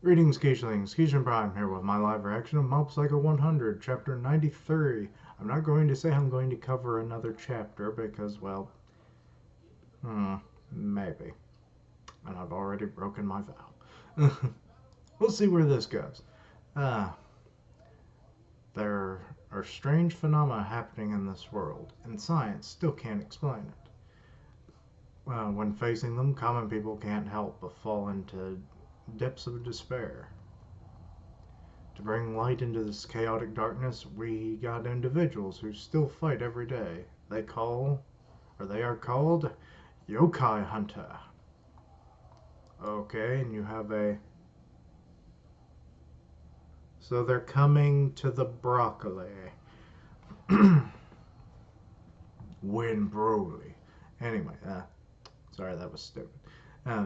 Greetings, Keishlings. Keishan Prime here with my live reaction of Mob Psycho 100, Chapter 93. I'm not going to say I'm going to cover another chapter because, well, maybe. And I've already broken my vow. We'll see where this goes. Ah, there are strange phenomena happening in this world, and science still can't explain it. When facing them, common people can't help but fall into depths of despair. To bring light into this chaotic darkness, we got individuals who still fight every day. They are called Youkai Hunter. Okay, and you have a. So they're coming to the broccoli. Win Broly. Anyway, sorry, that was stupid.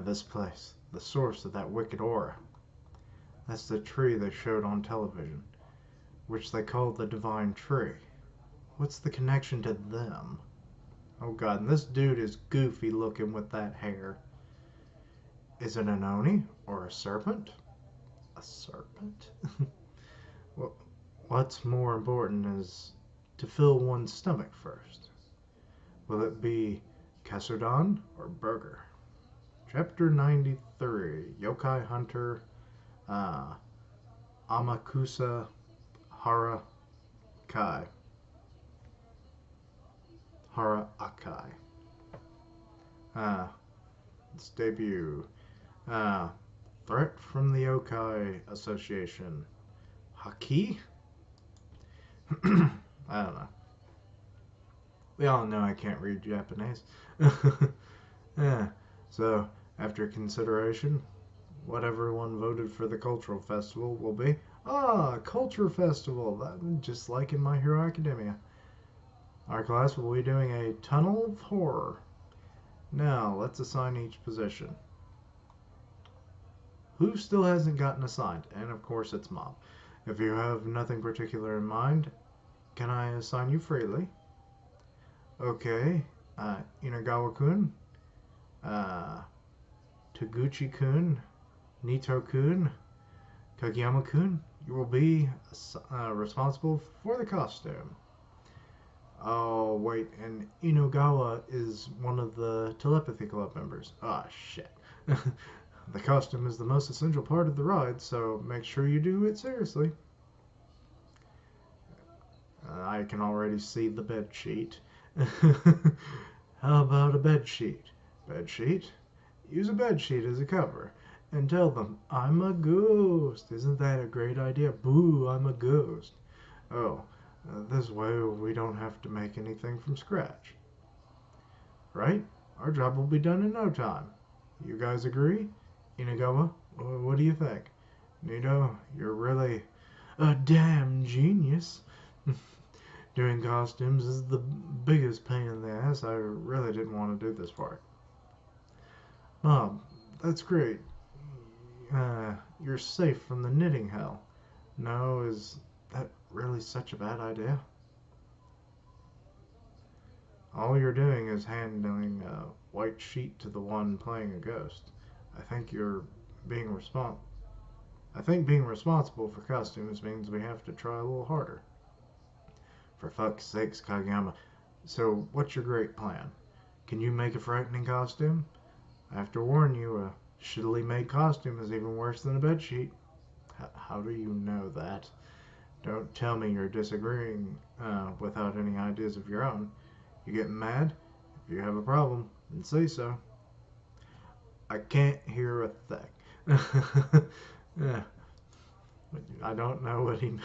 This place, the source of that wicked aura. That's the tree they showed on television, which they called the Divine Tree. What's the connection to them? Oh god, and this dude is goofy looking with that hair. Is it an Oni or a serpent? A serpent? Well, what's more important is to fill one's stomach first. Will it be Kasudon or burger? Chapter 93, Yokai Hunter, uh, Amakusa Hara Kai. Hara Akai. Its debut. Uh, Threat from the Yokai Association. Haki? I don't know. We all know I can't read Japanese. Yeah. So, after consideration, what everyone voted for the cultural festival will be culture festival, just like in My Hero Academia. Our class will be doing a tunnel of horror. Now, let's assign each position. Who still hasn't gotten assigned? And of course, it's Mom. If you have nothing particular in mind, can I assign you freely? Okay, Inagawa-kun, uh, Taguchi-kun, Nito-kun, Kageyama-kun, you will be responsible for the costume. Oh, wait, and Inogawa is one of the Telepathy Club members. Ah, shit. The costume is the most essential part of the ride, so make sure you do it seriously. I can already see the bed sheet. How about a bed sheet? Bed sheet? Use a bed sheet as a cover and tell them, I'm a ghost. Isn't that a great idea? Boo, I'm a ghost. Oh, this way we don't have to make anything from scratch. Right? Our job will be done in no time. You guys agree? Inagawa, what do you think? Nito, you're really a damn genius. Doing costumes is the biggest pain in the ass. I really didn't want to do this part. Mom, that's great. You're safe from the knitting hell. No, is that really such a bad idea? All you're doing is handing a white sheet to the one playing a ghost. I think you're being respons- I think being responsible for costumes means we have to try a little harder. For fuck's sakes, Kageyama. So, what's your great plan? Can you make a frightening costume? I have to warn you, a shittily made costume is even worse than a bedsheet. How do you know that? Don't tell me you're disagreeing without any ideas of your own. You get mad? If you have a problem, then say so. I can't hear a thing. Yeah, I don't know what he.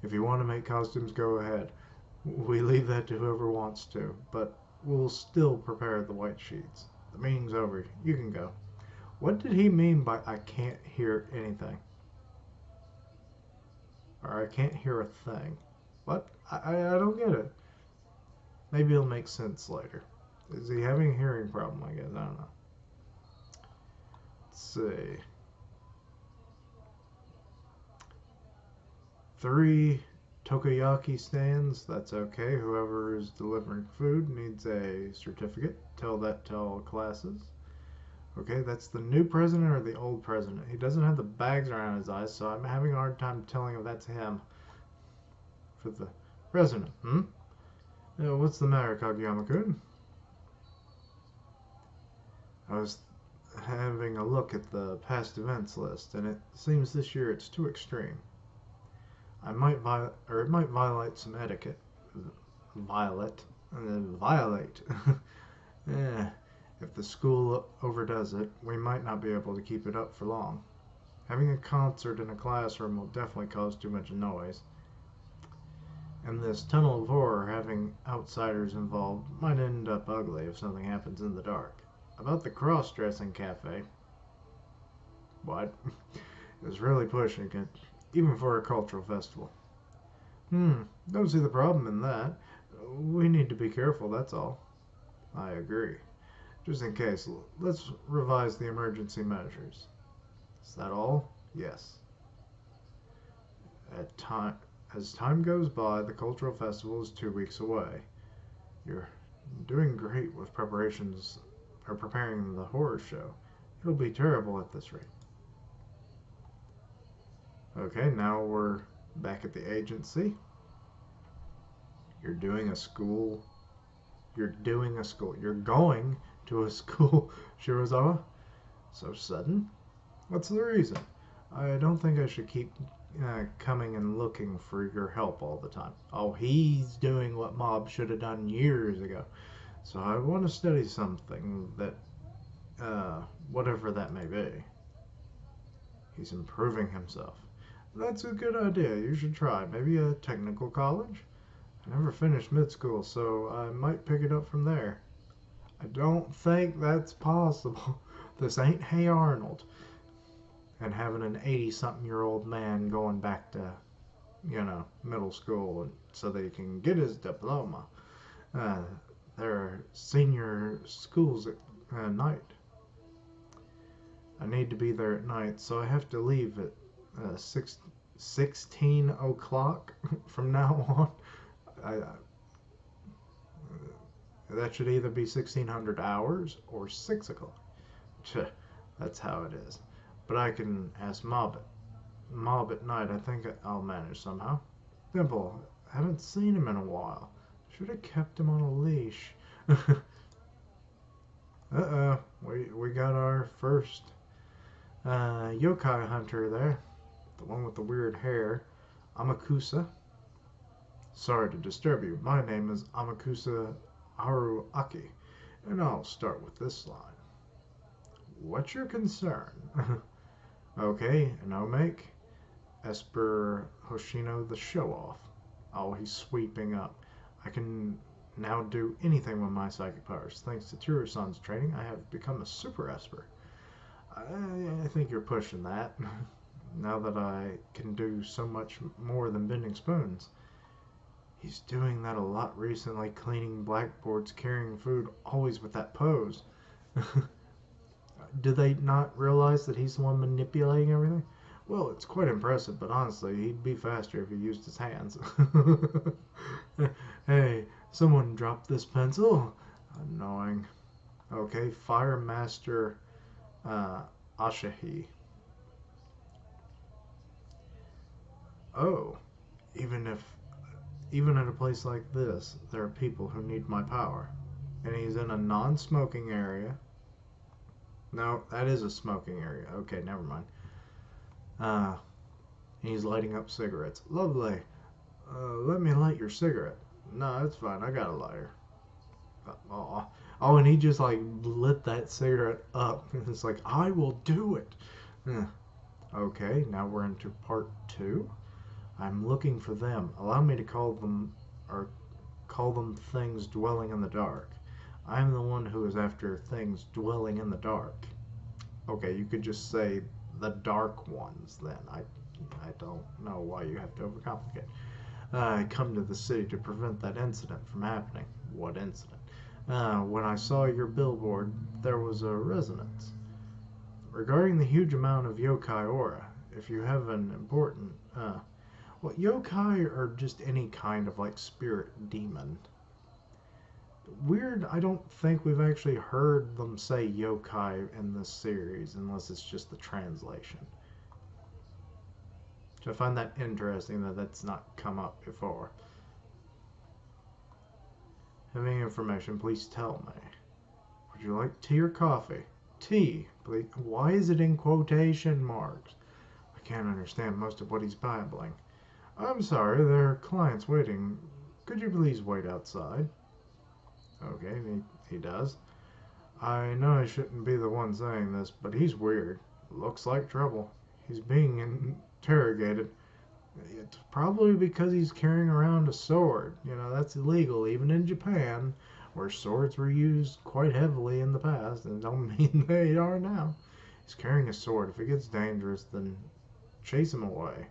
If you want to make costumes, go ahead. We leave that to whoever wants to, but we'll still prepare the white sheets. The meeting's over. You can go. What did he mean by I can't hear anything? Or I can't hear a thing? What? I don't get it. Maybe it'll make sense later. Is he having a hearing problem, I guess? I don't know. Let's see. 3 takoyaki stands. That's okay. Whoever is delivering food needs a certificate. Tell that to all classes. Okay, that's the new president or the old president. He doesn't have the bags around his eyes, so I'm having a hard time telling if that's him. For the president, what's the matter, Kageyama-kun? I was having a look at the past events list, and it seems this year it's too extreme. It might violate some etiquette. Violate, violate. Yeah, if the school overdoes it, we might not be able to keep it up for long. Having a concert in a classroom will definitely cause too much noise. And this tunnel of horror having outsiders involved might end up ugly if something happens in the dark. About the cross-dressing cafe, what? Is really pushing it, even for a cultural festival. Don't see the problem in that. We need to be careful, that's all. I agree. Just in case, let's revise the emergency measures. Is that all? Yes. At time, as time goes by, the cultural festival is 2 weeks away. You're doing great with preparations or preparing the horror show. It'll be terrible at this rate. Okay, now we're back at the agency. You're doing a school. You're doing a school. You're going to a school, Shirazawa? So sudden? What's the reason? I don't think I should keep coming and looking for your help all the time. Oh, he's doing what Mob should have done years ago. So I want to study something that, whatever that may be. He's improving himself. That's a good idea. You should try. Maybe a technical college? I never finished mid-school, so I might pick it up from there. I don't think that's possible. This ain't Hey Arnold. And having an 80-something-year-old man going back to, middle school so that he can get his diploma. There are senior schools at night. I need to be there at night, so I have to leave at 16 o'clock from now on. That should either be 1600 hours or 6 o'clock. That's how it is. But I can ask Mob at night. I think I'll manage somehow. Dimple, haven't seen him in a while. Should have kept him on a leash. We got our first yokai hunter there. The one with the weird hair. Amakusa. Sorry to disturb you. My name is Amakusa Haruaki, and I'll start with this line. What's your concern? Okay, no make. Esper Hoshino the show-off. Oh, he's sweeping up. I can now do anything with my psychic powers. Thanks to Turo-san's training, I have become a super Esper. I think you're pushing that. Now that I can do so much more than bending spoons. He's doing that a lot recently, cleaning blackboards, carrying food, always with that pose. Do they not realize that he's the one manipulating everything? Well, it's quite impressive, but honestly, he'd be faster if he used his hands. Hey, someone dropped this pencil? Annoying. Okay, Fire Master Ashahi. Oh, even at a place like this, there are people who need my power. And he's in a non-smoking area. No, that is a smoking area. Okay, never mind. He's lighting up cigarettes. Lovely. Let me light your cigarette. No, it's fine. I got a lighter. Oh, and he just lit that cigarette up. It's like, I will do it. Okay, now we're into part 2. I'm looking for them. Allow me to call them things dwelling in the dark. I'm the one who is after things dwelling in the dark. Okay, you could just say the dark ones then. I don't know why you have to overcomplicate. I come to the city to prevent that incident from happening. What incident? When I saw your billboard, there was a resonance. Regarding the huge amount of yokai aura, if you have an important... yokai are just any kind of spirit demon. Weird, I don't think we've actually heard them say yokai in this series, unless it's just the translation. So I find that interesting that that's not come up before. Have any information, please tell me. Would you like tea or coffee? Tea, please. Why is it in quotation marks? I can't understand most of what he's babbling. I'm sorry, there are clients waiting. Could you please wait outside? Okay, he does. I know I shouldn't be the one saying this, but he's weird. Looks like trouble. He's being interrogated. It's probably because he's carrying around a sword. You know, that's illegal even in Japan, where swords were used quite heavily in the past, and don't mean they are now. He's carrying a sword. If it gets dangerous, then chase him away.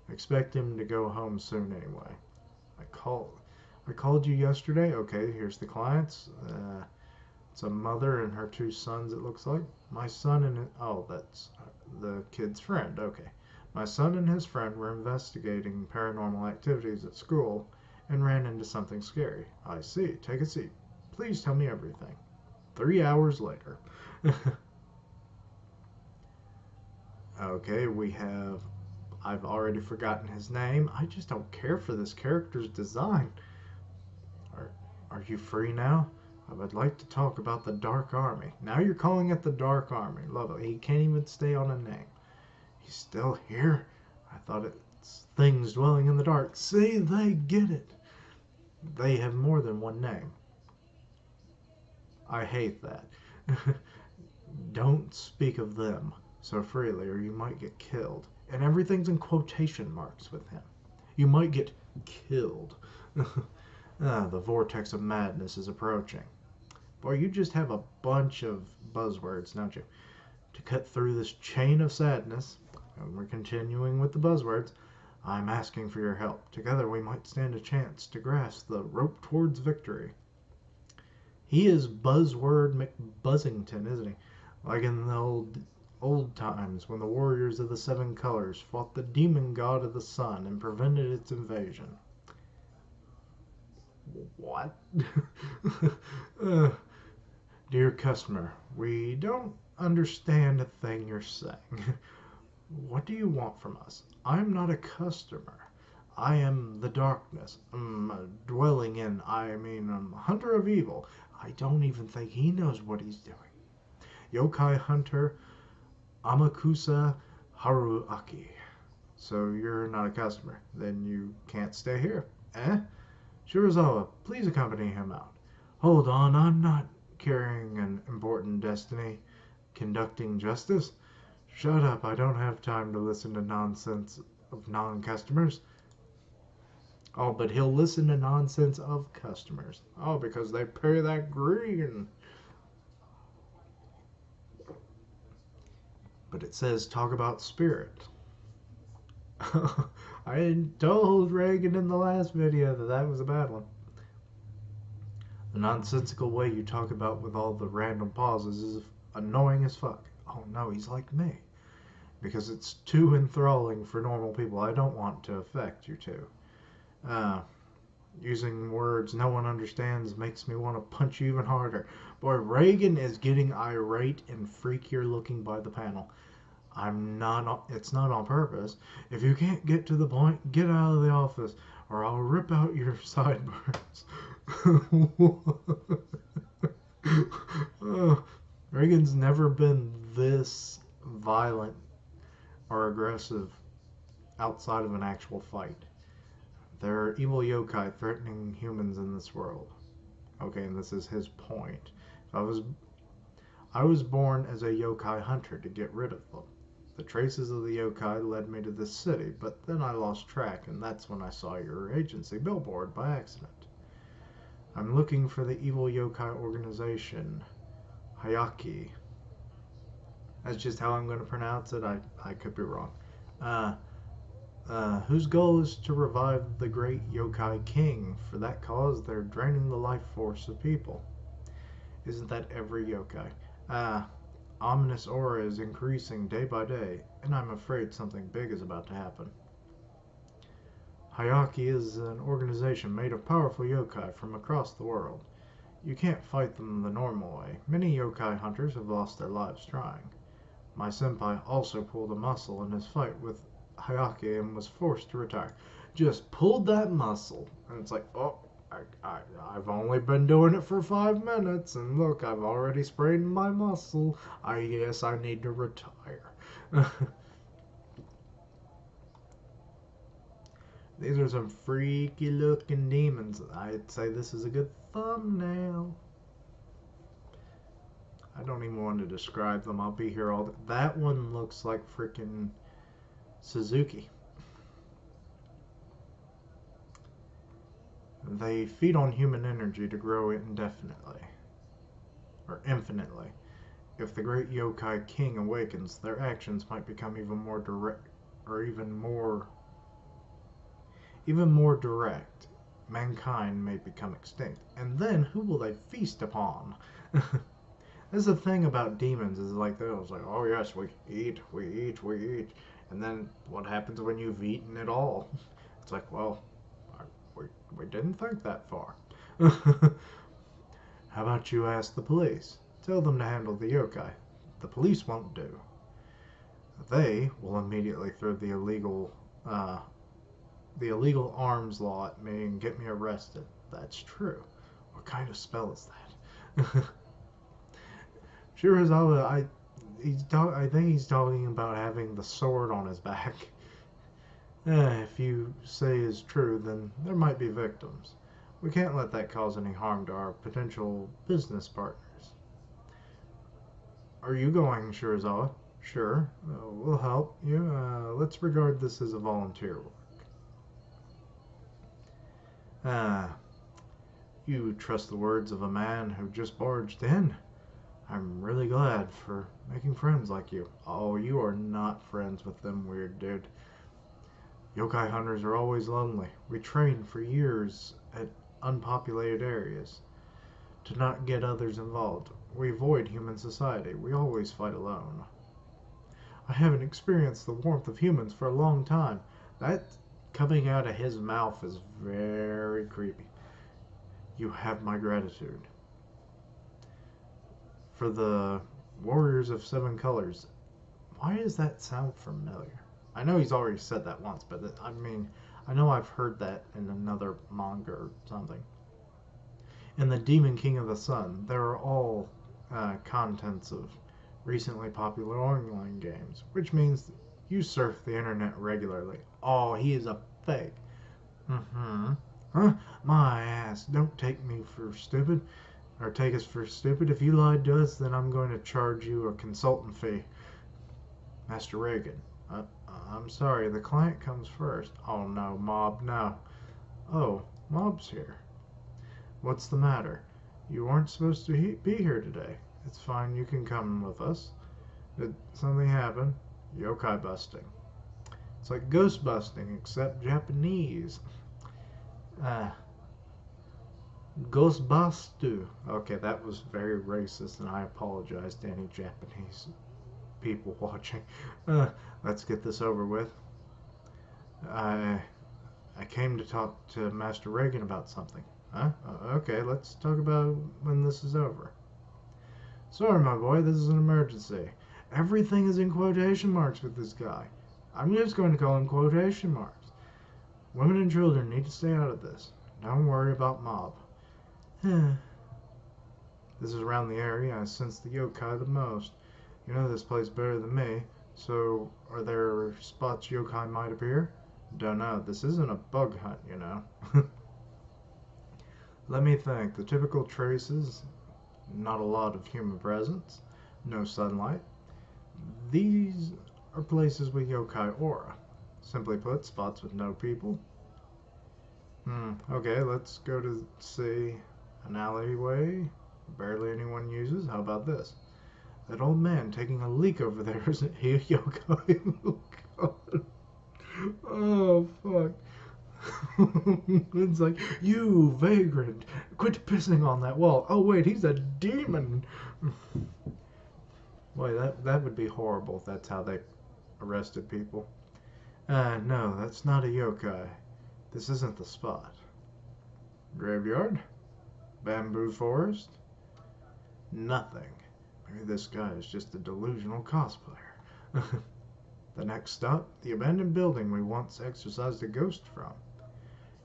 Expect him to go home soon anyway. I called you yesterday. Okay, here's the clients. It's a mother and her two sons, it looks like. My son and oh, that's the kid's friend. Okay. My son and his friend were investigating paranormal activities at school and ran into something scary. I see. Take a seat. Please tell me everything. 3 hours later. Okay, we have. I've already forgotten his name. I just don't care for this character's design. Are, are you free now? I would like to talk about the Dark Army. Now you're calling it the Dark Army. Lovely. He can't even stay on a name. He's still here? I thought it's things dwelling in the dark. See, they get it. They have more than one name. I hate that. Don't speak of them so freely or you might get killed. And everything's in quotation marks with him. You might get killed. The vortex of madness is approaching. Boy, you just have a bunch of buzzwords, don't you? To cut through this chain of sadness, and we're continuing with the buzzwords, I'm asking for your help. Together we might stand a chance to grasp the rope towards victory. He is Buzzword McBuzzington, isn't he? Like in the old times when the warriors of the seven colors fought the demon god of the sun and prevented its invasion. What? Dear customer, we don't understand a thing you're saying. What do you want from us? I'm not a customer. I am the darkness. Dwelling in, hunter of evil. I don't even think he knows what he's doing. Yokai hunter Amakusa Haruaki. So you're not a customer. Then you can't stay here. Eh? Shirazawa, please accompany him out. Hold on, I'm not carrying an important destiny. Conducting justice? Shut up, I don't have time to listen to nonsense of non-customers. Oh, but he'll listen to nonsense of customers. Oh, because they pay that green. But it says talk about spirit. I told Reagan in the last video that that was a bad one. The nonsensical way you talk about with all the random pauses is annoying as fuck. Oh no, he's like me. Because it's too enthralling for normal people. I don't want to affect you two. Using words no one understands makes me want to punch you even harder. Boy, Reagan is getting irate and freakier looking by the panel. It's not on purpose. If you can't get to the point, get out of the office or I'll rip out your sideburns. Reagan's never been this violent or aggressive outside of an actual fight. There are evil yokai threatening humans in this world. Okay, and this is his point. I was born as a yokai hunter to get rid of them. The traces of the yokai led me to this city, but then I lost track, and that's when I saw your agency billboard by accident. I'm looking for the evil yokai organization, Hayaki. That's just how I'm going to pronounce it. I could be wrong. Whose goal is to revive the great yokai king. For that cause, they're draining the life force of people. Isn't that every yokai? Ominous aura is increasing day by day, and I'm afraid something big is about to happen. Hayaki is an organization made of powerful yokai from across the world. You can't fight them the normal way. Many yokai hunters have lost their lives trying. My senpai also pulled a muscle in his fight with Hayake and was forced to retire. Just pulled that muscle. And it's like, oh, I've only been doing it for 5 minutes, and look, I've already sprained my muscle. I guess I need to retire. These are some freaky looking demons. I'd say this is a good thumbnail. I don't even want to describe them. I'll be here all day. That one looks like freaking Suzuki. They feed on human energy to grow indefinitely. Or infinitely. If the great yokai king awakens, their actions might become even more direct, or even more direct. Mankind may become extinct. And then who will they feast upon? That's the thing about demons, is like they're like, oh yes, we eat. And then what happens when you've eaten it all? It's like, well, we didn't think that far. How about you ask the police? Tell them to handle the yokai. The police won't do. They will immediately throw the illegal arms law at me and get me arrested. That's true. What kind of spell is that? Shirazawa, I think he's talking about having the sword on his back. If you say is true, then there might be victims. We can't let that cause any harm to our potential business partners. Are you going, Shirazawa? Sure, we'll help you. Let's regard this as a volunteer work. You trust the words of a man who just barged in? I'm really glad for making friends like you. Oh, you are not friends with them, weird dude. Yokai hunters are always lonely. We train for years at unpopulated areas to not get others involved. We avoid human society. We always fight alone. I haven't experienced the warmth of humans for a long time. That coming out of his mouth is very creepy. You have my gratitude. For the Warriors of Seven Colors, why does that sound familiar? I know he's already said that once, but I mean, I know I've heard that in another manga or something. And the Demon King of the Sun, they're all contents of recently popular online games, which means you surf the internet regularly. Oh, he is a fake. Huh? My ass, don't take me for stupid, or take us for stupid. If you lied to us, then I'm going to charge you a consultant fee. Master Reagan. I'm sorry, the client comes first. Oh no, Mob, no. Oh, Mob's here. What's the matter? You weren't supposed to be here today. It's fine, you can come with us. Did something happen? Yokai busting. It's like ghost busting, except Japanese. Ghostbustu. Okay, that was very racist, and I apologize to any Japanese people watching. Let's get this over with. I came to talk to Master Reagan about something. Huh? Okay, let's talk about when this is over. Sorry, my boy, this is an emergency. Everything is in quotation marks with this guy. I'm just going to call him quotation marks. Women and children need to stay out of this. Don't worry about Mob. This is around the area I sense the yokai the most. You know this place better than me, so are there spots yokai might appear? Don't know. This isn't a bug hunt, you know. Let me think. The typical traces, not a lot of human presence, no sunlight. These are places with yokai aura. Simply put, spots with no people. Okay, let's go to see an alleyway barely anyone uses. How about this? That old man taking a leak over there, isn't he a yokai? Oh, God. Oh, fuck. It's like, you vagrant, quit pissing on that wall. Oh, wait, he's a demon. Boy, that would be horrible if that's how they arrested people. No, that's not a yokai. This isn't the spot. Graveyard? Bamboo forest? Nothing. Maybe this guy is just a delusional cosplayer. The next stop, the abandoned building we once exorcised a ghost from.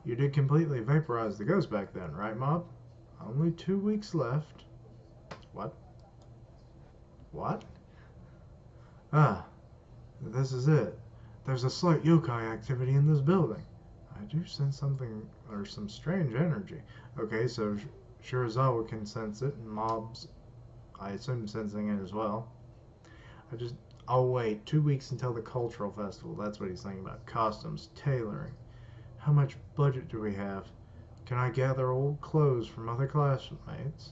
You did completely vaporize the ghost back then, right, Mob? Only 2 weeks left. What? What? Ah, this is it. There's a slight yokai activity in this building. I do sense something, or some strange energy. Okay, so Shirazawa can sense it, and Mob's, I assume, sensing it as well. I'll wait 2 weeks until the cultural festival. That's what he's thinking about. Costumes, tailoring. How much budget do we have? Can I gather old clothes from other classmates?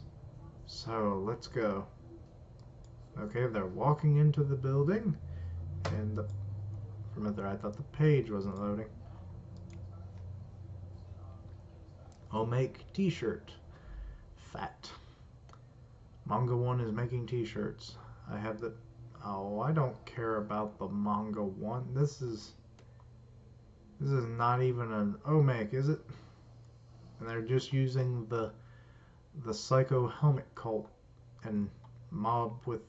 So, let's go. Okay, they're walking into the building, and from there I thought the page wasn't loading. I'll make t-shirt. Fat. Manga 1 is making t-shirts. I have the... Oh, I don't care about the Manga 1. This is not even an Omake, is it? And they're just using the Psycho Helmet Cult and Mob with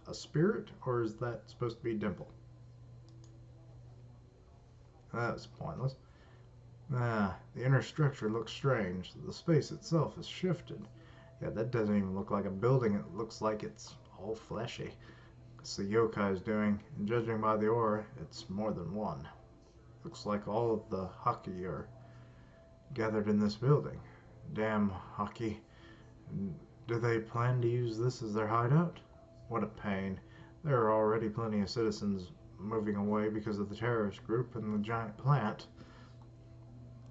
a spirit? Or is that supposed to be Dimple? That was pointless. The inner structure looks strange. The space itself is shifted. Yeah, that doesn't even look like a building. It looks like it's all fleshy. It's the yokai's doing, and judging by the aura, it's more than one. Looks like all of the haki are gathered in this building. Damn haki. Do they plan to use this as their hideout? What a pain. There are already plenty of citizens moving away because of the terrorist group and the giant plant.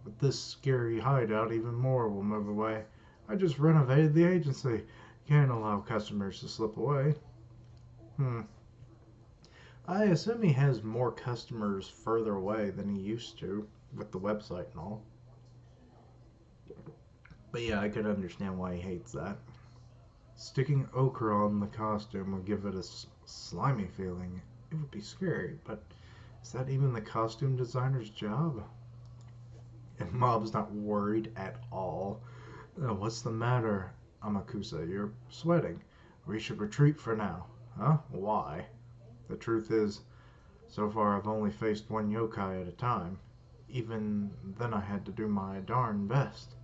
With this scary hideout, even more will move away. I just renovated the agency. Can't allow customers to slip away. I assume he has more customers further away than he used to with the website and all. But yeah, I could understand why he hates that. Sticking ochre on the costume would give it a slimy feeling. It would be scary, but is that even the costume designer's job? And Mob's not worried at all. What's the matter, Amakusa? You're sweating. We should retreat for now. Huh? Why? The truth is, so far I've only faced one yokai at a time. Even then I had to do my darn best.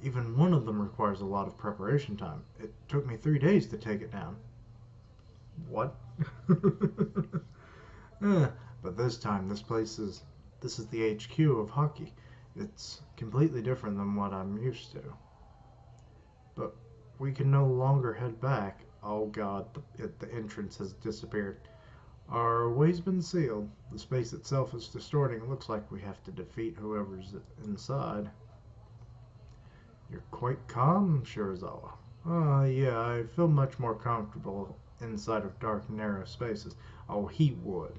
Even one of them requires a lot of preparation time. It took me 3 days to take it down. What? But this time, this is the HQ of hockey. It's completely different than what I'm used to. But we can no longer head back. Oh god, the entrance has disappeared. Our way's been sealed. The space itself is distorting. It looks like we have to defeat whoever's inside. You're quite calm, Shirazawa. Yeah, I feel much more comfortable inside of dark, narrow spaces. Oh, he would.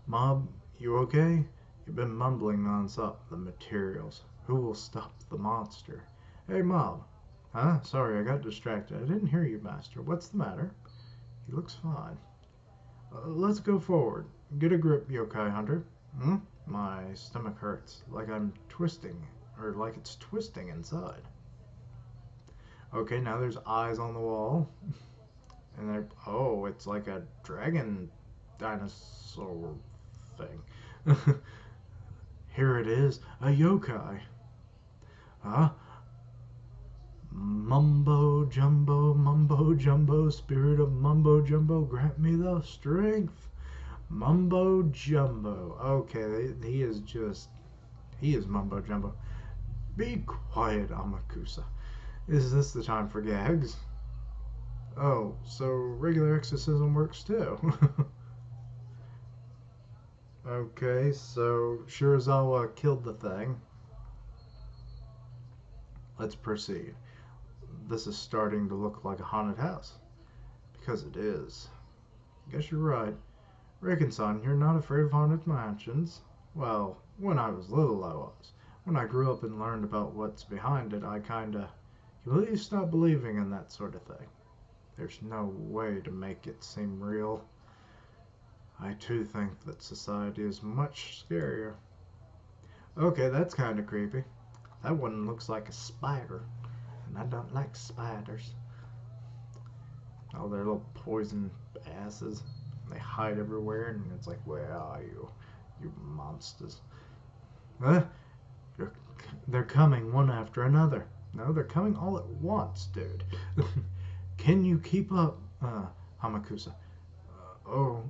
Mob, you okay? You've been mumbling non-stop. The materials. Who will stop the monster? Hey, Mob. Huh? Sorry, I got distracted. I didn't hear you, Master. What's the matter? He looks fine. Let's go forward. Get a grip, Yokai Hunter. My stomach hurts. Like I'm twisting. Or like it's twisting inside. Okay, now there's eyes on the wall. And they're... Oh, it's like a dragon dinosaur thing. Here it is. A yokai. Huh? Mumbo jumbo, spirit of mumbo jumbo, grant me the strength. Mumbo jumbo. Okay, he is mumbo jumbo. Be quiet, Amakusa. Is this the time for gags? Oh, so regular exorcism works too. Okay, so Shirazawa killed the thing. Let's proceed. This is starting to look like a haunted house. Because it is. Guess you're right. Reckon-san, you're not afraid of haunted mansions? Well, when I was little I was. When I grew up and learned about what's behind it, I kinda completely stopped believing in that sort of thing. There's no way to make it seem real. I too think that society is much scarier. Okay, that's kind of creepy. That one looks like a spider, and I don't like spiders. Oh, they're little poison asses. They hide everywhere, and it's like, where are you? You monsters. Huh? They're, they're coming one after another. No, they're coming all at once, dude. Can you keep up, Hamakusa? Oh,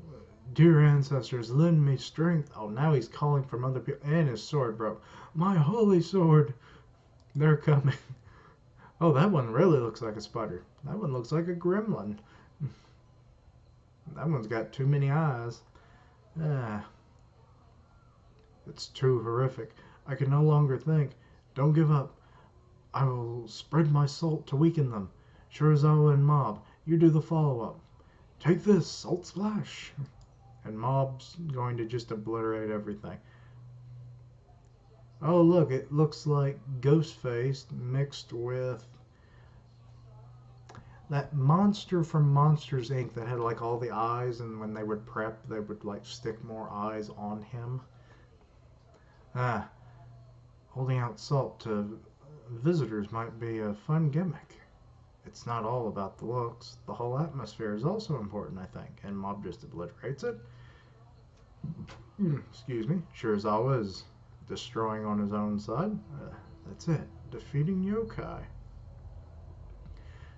dear ancestors, lend me strength. Oh, now he's calling from other people, and his sword broke. My holy sword! They're coming. Oh, that one really looks like a spider. That one looks like a gremlin. That one's got too many eyes. Ah, it's too horrific. I can no longer think. Don't give up. I will spread my salt to weaken them. Shirazawa and Mob, you do the follow-up. Take this, Salt Splash. And Mob's going to just obliterate everything. Oh, look, it looks like Ghostface mixed with that monster from Monsters Inc. that had like all the eyes, and when they would prep, they would like stick more eyes on him. Ah, holding out salt to visitors might be a fun gimmick. It's not all about the looks. The whole atmosphere is also important, I think, and Mob just obliterates it. Excuse me. Shirazawa is destroying on his own side. That's it. Defeating Youkai.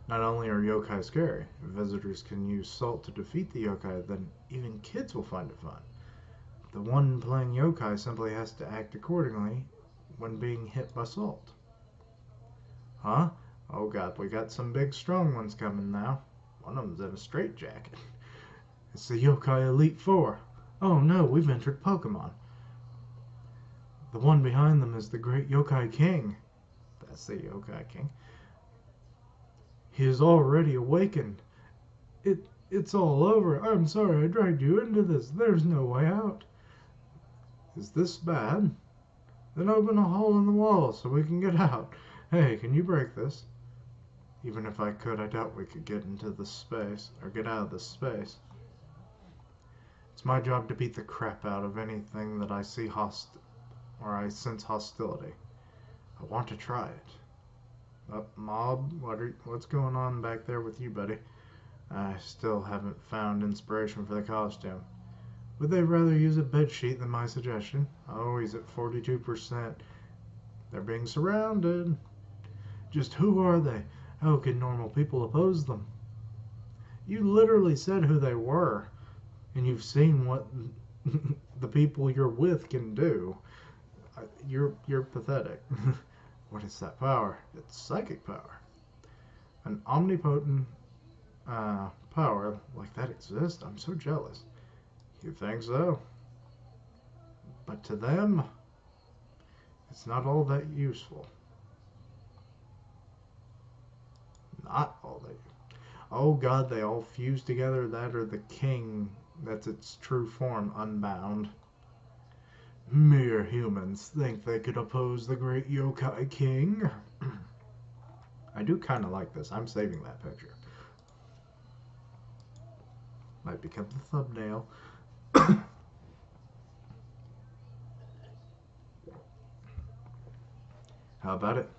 Not only are yokai scary, if visitors can use salt to defeat the yokai, then even kids will find it fun. The one playing yokai simply has to act accordingly when being hit by salt. Huh? Oh god, we got some big strong ones coming now. One of them's in a straitjacket. It's the Yokai Elite Four. Oh no, we've entered Pokemon. The one behind them is the great Yokai King. That's the Yokai King. He is already awakened. It's all over. I'm sorry I dragged you into this. There's no way out. Is this bad? Then open a hole in the wall so we can get out. Hey, can you break this? Even if I could, I doubt we could get into this space, or get out of this space. It's my job to beat the crap out of anything that I see or I sense hostility. I want to try it. Oh, Mob, what's going on back there with you, buddy? I still haven't found inspiration for the costume. Would they rather use a bedsheet than my suggestion? Oh, he's at 42%. They're being surrounded. Just who are they? How can normal people oppose them? You literally said who they were, and you've seen what the people you're with can do. You're pathetic. What is that power? It's psychic power. An omnipotent power like that exists? I'm so jealous. You think so? But to them, it's not all that useful. Not all that. Oh god, they all fuse together. That or the king. That's its true form, unbound. Mere humans think they could oppose the great Yokai King. I do kind of like this. I'm saving that picture. Might become the thumbnail. How about it?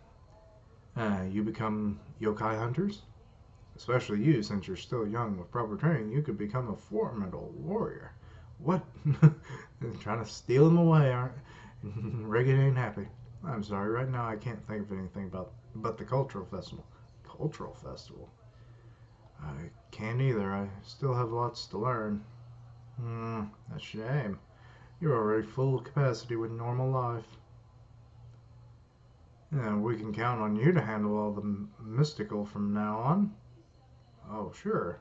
You become yokai hunters? Especially you, since you're still young. With proper training, you could become a formidable warrior. What? Trying to steal him away, aren't you? Reagan ain't happy. I'm sorry, right now I can't think of anything but the cultural festival. Cultural festival? I can't either. I still have lots to learn. A shame. You're already full of capacity with normal life. Yeah, we can count on you to handle all the mystical from now on. Oh, sure.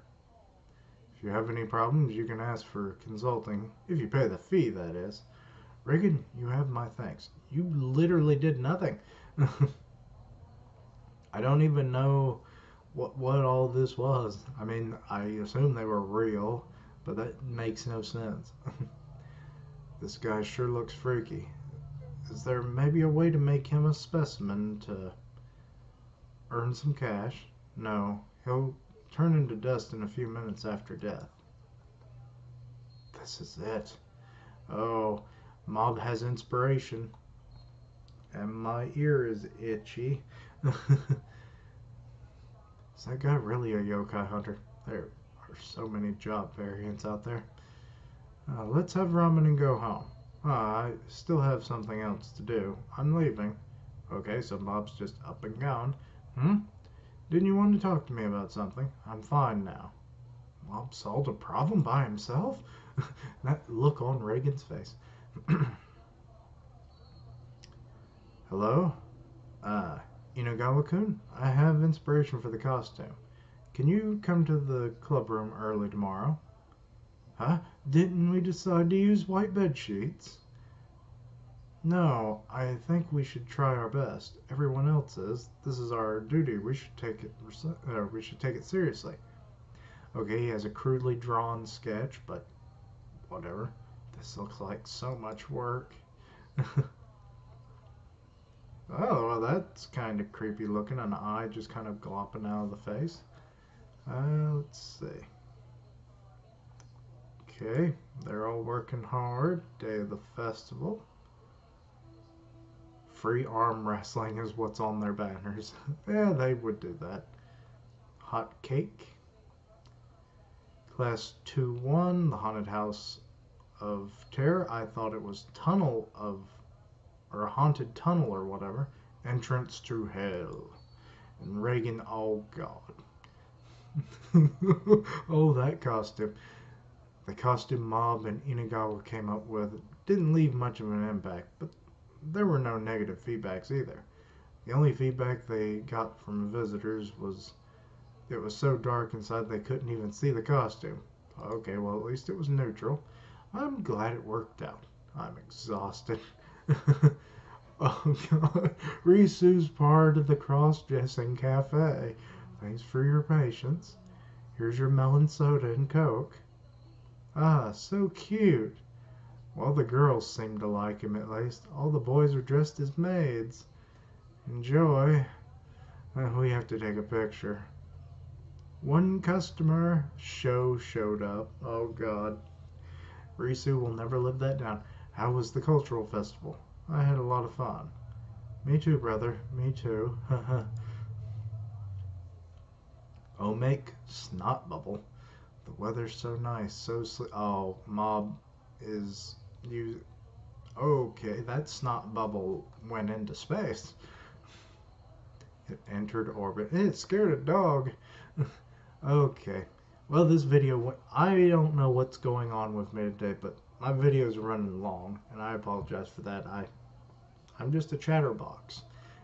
If you have any problems, you can ask for consulting. If you pay the fee, that is. Reagan, you have my thanks. You literally did nothing. I don't even know what all this was. I mean, I assume they were real, but that makes no sense. This guy sure looks freaky. Is there maybe a way to make him a specimen to earn some cash? No, he'll turn into dust in a few minutes after death. This is it. Oh, Mob has inspiration. And my ear is itchy. Is that guy really a yokai hunter? There are so many job variants out there. Let's have ramen and go home. I still have something else to do. I'm leaving. Okay, so Bob's just up and gone. Hmm? Didn't you want to talk to me about something? I'm fine now. Bob solved a problem by himself? That look on Reagan's face. Hello? Uh, Inagawa-kun? I have inspiration for the costume. Can you come to the club room early tomorrow? Huh? Didn't we decide to use white bed sheets? No, I think we should try our best. Everyone else is. This is our duty. We should take it seriously. Okay, he has a crudely drawn sketch, but whatever. This looks like so much work. Oh, well, that's kind of creepy looking. An eye just kind of glopping out of the face. Let's see. Okay, they're all working hard. Day of the festival. Free arm wrestling is what's on their banners. Yeah, they would do that. Hot cake. Class 2-1, the Haunted House of Terror. I thought it was Tunnel of, or a Haunted Tunnel or whatever. Entrance to Hell. And Reagan, oh God. Oh, that costume. The costume Mob and Inagawa came up with didn't leave much of an impact, but there were no negative feedbacks either. The only feedback they got from visitors was it was so dark inside they couldn't even see the costume. Okay, well, at least it was neutral. I'm glad it worked out. I'm exhausted. Oh God, Risu's part of the cross-dressing cafe. Thanks for your patience. Here's your melon soda and Coke. Ah, so cute. Well, the girls seem to like him at least. All the boys are dressed as maids. Enjoy. We have to take a picture. One customer showed up. Oh God. Risu will never live that down. How was the cultural festival? I had a lot of fun. Me too, brother. Me too. Oh, make snot bubble. The weather's so nice. Oh, Mob is you. Okay, that snot bubble went into space. It entered orbit. It scared a dog. Okay. Well, this video, I don't know what's going on with me today, but my video's running long, and I apologize for that. I'm just a chatterbox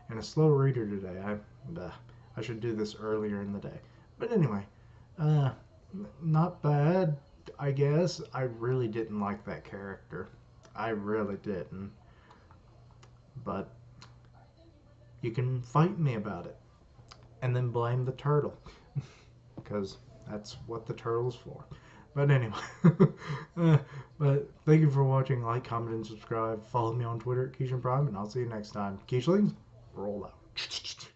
and a slow reader today. I should do this earlier in the day. But anyway, not bad, I guess. I really didn't like that character. I really didn't. But you can fight me about it and then blame the turtle because that's what the turtle's for. But anyway, but thank you for watching. Like, comment, and subscribe. Follow me on Twitter at Keishan Prime, and I'll see you next time. Keishlings, roll out.